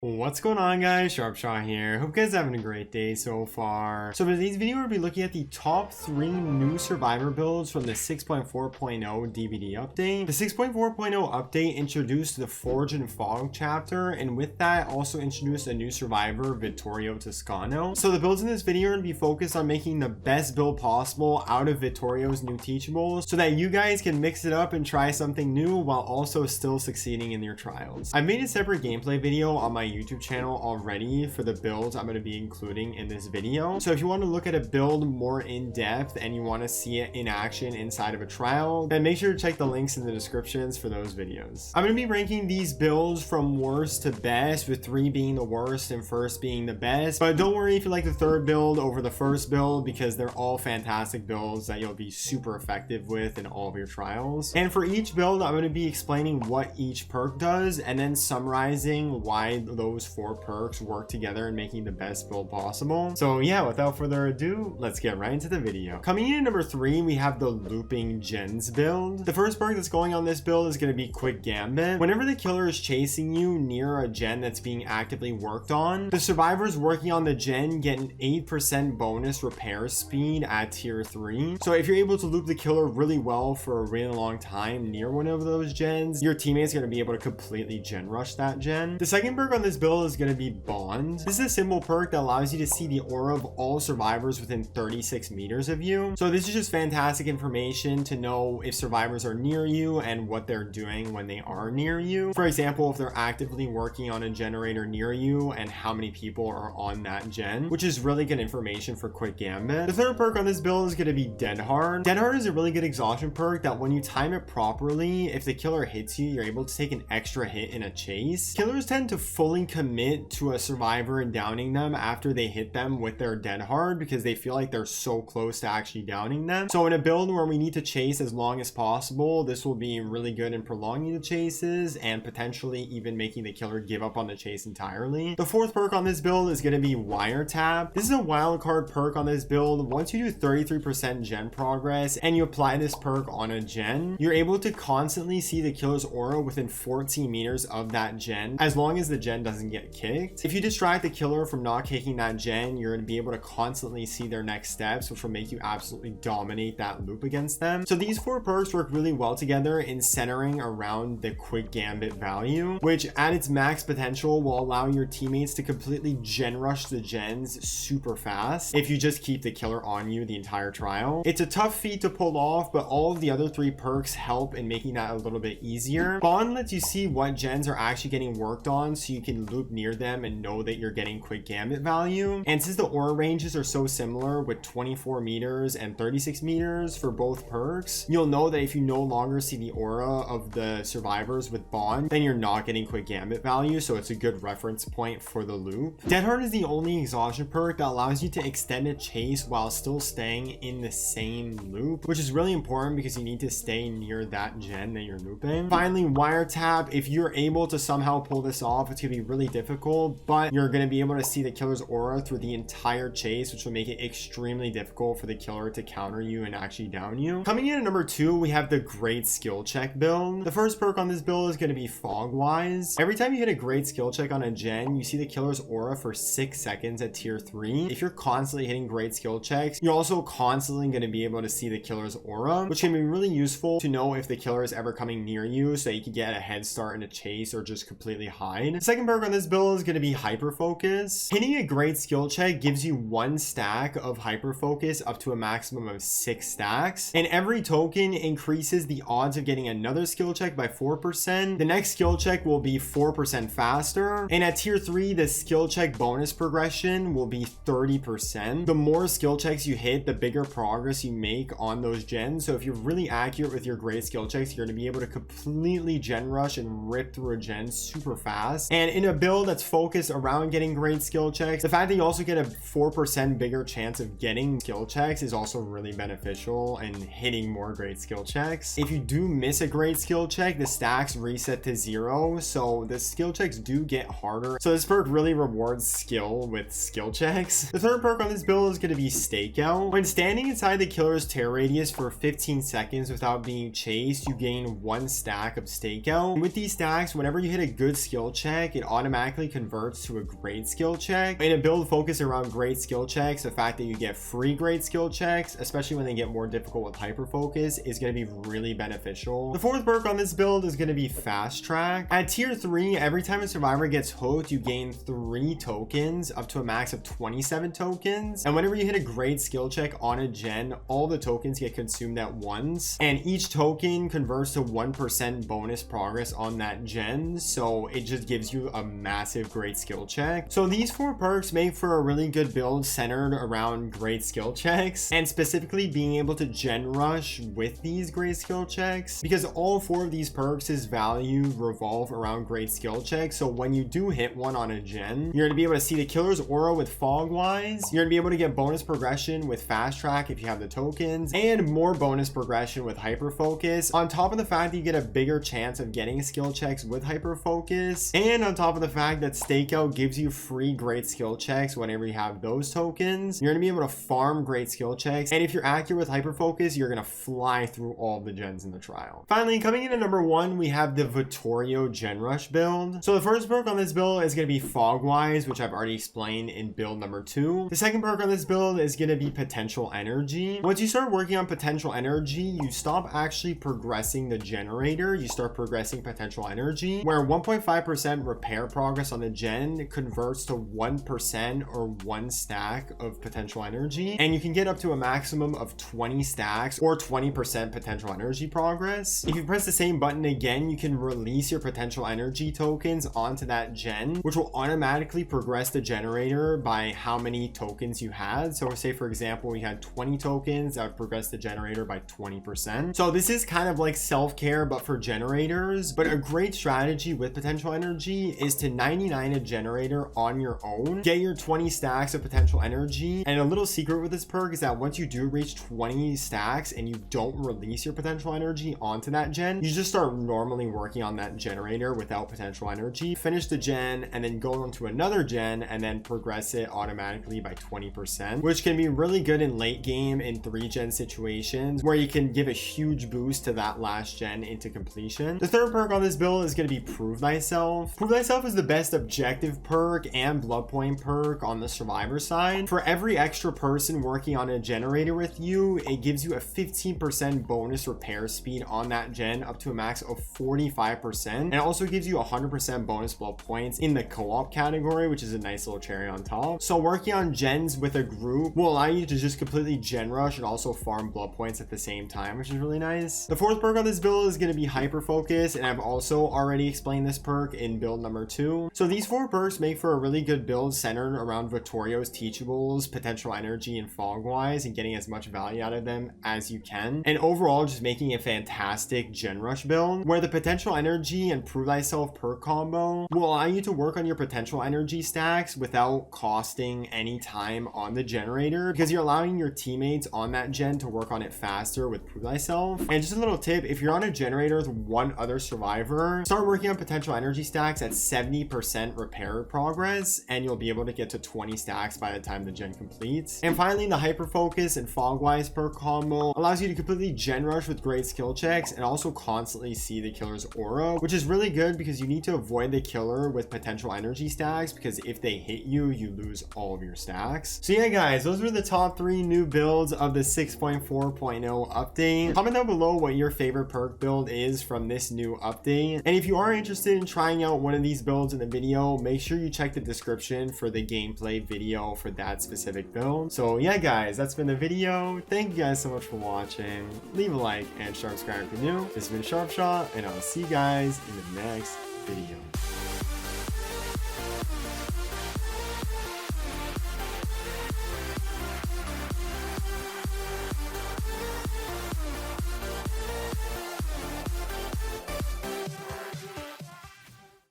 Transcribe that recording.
What's going on, guys? Sharpshot here. Hope you guys are having a great day so far. So for today's video, we'll be looking at the top 3 new survivor builds from the 6.4.0 DBD update. The 6.4.0 update introduced the Forge and Fog chapter, and with that also introduced a new survivor, Vittorio Toscano. So the builds in this video are going to be focused on making the best build possible out of Vittorio's new teachables, so that you guys can mix it up and try something new while also still succeeding in your trials. I made a separate gameplay video on my YouTube channel already for the builds I'm going to be including in this video. So if you want to look at a build more in depth and you want to see it in action inside of a trial, then make sure to check the links in the descriptions for those videos. I'm going to be ranking these builds from worst to best, with 3 being the worst and first being the best. But don't worry if you like the third build over the first build, because they're all fantastic builds that you'll be super effective with in all of your trials. And for each build, I'm going to be explaining what each perk does and then summarizing why those 4 perks work together in making the best build possible. So yeah, without further ado, let's get right into the video. Coming in at number 3, we have the looping gens build. The first perk that's going on this build is going to be quick gambit. Whenever the killer is chasing you near a gen that's being actively worked on, the survivors working on the gen get an 8% bonus repair speed at tier 3. So if you're able to loop the killer really well for a really long time near one of those gens, your teammates are going to be able to completely gen rush that gen. The second perk on this build is going to be Bond. This is a simple perk that allows you to see the aura of all survivors within 36 meters of you. So this is just fantastic information to know if survivors are near you and what they're doing when they are near you. For example, if they're actively working on a generator near you and how many people are on that gen, which is really good information for quick gambit. The third perk on this build is going to be Dead Hard. Dead Hard is a really good exhaustion perk that when you time it properly, if the killer hits you, you're able to take an extra hit in a chase. Killers tend to fully commit to a survivor and downing them after they hit them with their Dead Hard, because they feel like they're so close to actually downing them. So in a build where we need to chase as long as possible, this will be really good in prolonging the chases and potentially even making the killer give up on the chase entirely. The fourth perk on this build is going to be Wiretap. This is a wildcard perk on this build. Once you do 33% gen progress and you apply this perk on a gen, you're able to constantly see the killer's aura within 14 meters of that gen, as long as the gen doesn't get kicked. If you distract the killer from not kicking that gen, you're going to be able to constantly see their next steps, which will make you absolutely dominate that loop against them. So these 4 perks work really well together in centering around the quick gambit value, which at its max potential will allow your teammates to completely gen rush the gens super fast if you just keep the killer on you the entire trial. It's a tough feat to pull off, but all of the other 3 perks help in making that a little bit easier. Bond lets you see what gens are actually getting worked on, so you can loop near them and know that you're getting quick gambit value. And since the aura ranges are so similar with 24 meters and 36 meters for both perks, you'll know that if you no longer see the aura of the survivors with Bond, then you're not getting quick gambit value, so it's a good reference point for the loop. Dead Hard is the only exhaustion perk that allows you to extend a chase while still staying in the same loop, which is really important because you need to stay near that gen that you're looping. Finally, Wiretap. If you're able to somehow pull this off, it's going to be really difficult, but you're going to be able to see the killer's aura through the entire chase, which will make it extremely difficult for the killer to counter you and actually down you. Coming in at number 2, we have the Great Skill Check build. The first perk on this build is going to be Fogwise. Every time you hit a great skill check on a gen, you see the killer's aura for 6 seconds at tier 3. If you're constantly hitting great skill checks, you're also constantly going to be able to see the killer's aura, which can be really useful to know if the killer is ever coming near you, so you can get a head start in a chase or just completely hide. The second perk on this build is going to be Hyper Focus. Hitting a great skill check gives you 1 stack of Hyper Focus up to a maximum of 6 stacks, and every token increases the odds of getting another skill check by 4%. The next skill check will be 4% faster, and at tier 3 the skill check bonus progression will be 30%. The more skill checks you hit, the bigger progress you make on those gens. So if you're really accurate with your great skill checks, you're going to be able to completely gen rush and rip through a gen super fast. And in a build that's focused around getting great skill checks, the fact that you also get a 4% bigger chance of getting skill checks is also really beneficial and hitting more great skill checks. If you do miss a great skill check, the stacks reset to 0, so the skill checks do get harder. So this perk really rewards skill with skill checks. The third perk on this build is going to be Stakeout. When standing inside the killer's tear radius for 15 seconds without being chased, you gain 1 stack of Stakeout. And with these stacks, whenever you hit a good skill check, it automatically converts to a great skill check. In a build focused around great skill checks, the fact that you get free great skill checks, especially when they get more difficult with hyper focus, is going to be really beneficial. The fourth perk on this build is going to be fast track. At tier 3, every time a survivor gets hooked, you gain 3 tokens up to a max of 27 tokens. And whenever you hit a great skill check on a gen, all the tokens get consumed at once, and each token converts to 1% bonus progress on that gen, so it just gives you a massive great skill check. So these 4 perks make for a really good build centered around great skill checks, and specifically being able to gen rush with these great skill checks, because all 4 of these perks' value revolve around great skill checks. So when you do hit one on a gen, you're going to be able to see the killer's aura with fog wise, you're going to be able to get bonus progression with fast track if you have the tokens, and more bonus progression with hyper focus, on top of the fact that you get a bigger chance of getting skill checks with hyper focus, and on top of the fact that stakeout gives you free great skill checks whenever you have those tokens. You're going to be able to farm great skill checks, and if you're accurate with hyper focus, you're going to fly through all the gens in the trial. Finally, coming in at number 1, we have the Vittorio Gen Rush build. So the first perk on this build is going to be fog wise, which I've already explained in build number 2. The second perk on this build is going to be potential energy. Once you start working on potential energy, you stop actually progressing the generator, you start progressing potential energy, where 1.5% repair progress on the gen converts to 1% or 1 stack of potential energy, and you can get up to a maximum of 20 stacks or 20% potential energy progress. If you press the same button again, you can release your potential energy tokens onto that gen, which will automatically progress the generator by how many tokens you had. So say for example, we had 20 tokens, that would progress the generator by 20%. So this is kind of like self-care but for generators. But a great strategy with potential energy is to 99 a generator on your own, get your 20 stacks of potential energy. And a little secret with this perk is that once you do reach 20 stacks and you don't release your potential energy onto that gen, you just start normally working on that generator without potential energy, finish the gen, and then go on to another gen and then progress it automatically by 20%, which can be really good in late game in 3 gen situations where you can give a huge boost to that last gen into completion. The third perk on this build is going to be Prove Thyself. Prove Thyself is the best objective perk and blood point perk on the survivor side. For every extra person working on a generator with you, it gives you a 15% bonus repair speed on that gen up to a max of 45%, and it also gives you 100% bonus blood points in the co-op category, which is a nice little cherry on top. So working on gens with a group will allow you to just completely gen rush and also farm blood points at the same time, which is really nice. The fourth perk on this build is going to be hyper focus, and I've also already explained this perk in build number 2. So these 4 perks make for a really good build centered around Vittorio's teachables, potential energy, and fog wise, and getting as much value out of them as you can, and overall just making a fantastic gen rush build where the potential energy and Prove Thyself perk combo will allow you to work on your potential energy stacks without costing any time on the generator, because you're allowing your teammates on that gen to work on it faster with Prove Thyself. And just a little tip, if you're on a generator with 1 other survivor, start working on potential energy stacks at 70% repair progress, and you'll be able to get to 20 stacks by the time the gen completes. And finally, the hyper focus and fog wise perk combo allows you to completely gen rush with great skill checks and also constantly see the killer's aura, which is really good because you need to avoid the killer with potential energy stacks, because if they hit you, you lose all of your stacks. So yeah guys, those were the top 3 new builds of the 6.4.0 update. Comment down below what your favorite perk build is from this new update, and if you are interested in trying out one of these builds in the video, make sure you check the description for the gameplay video for that specific build. So yeah guys, that's been the video. Thank you guys so much for watching. Leave a like and subscribe if you're new. This has been Sharpshot, and I'll see you guys in the next video.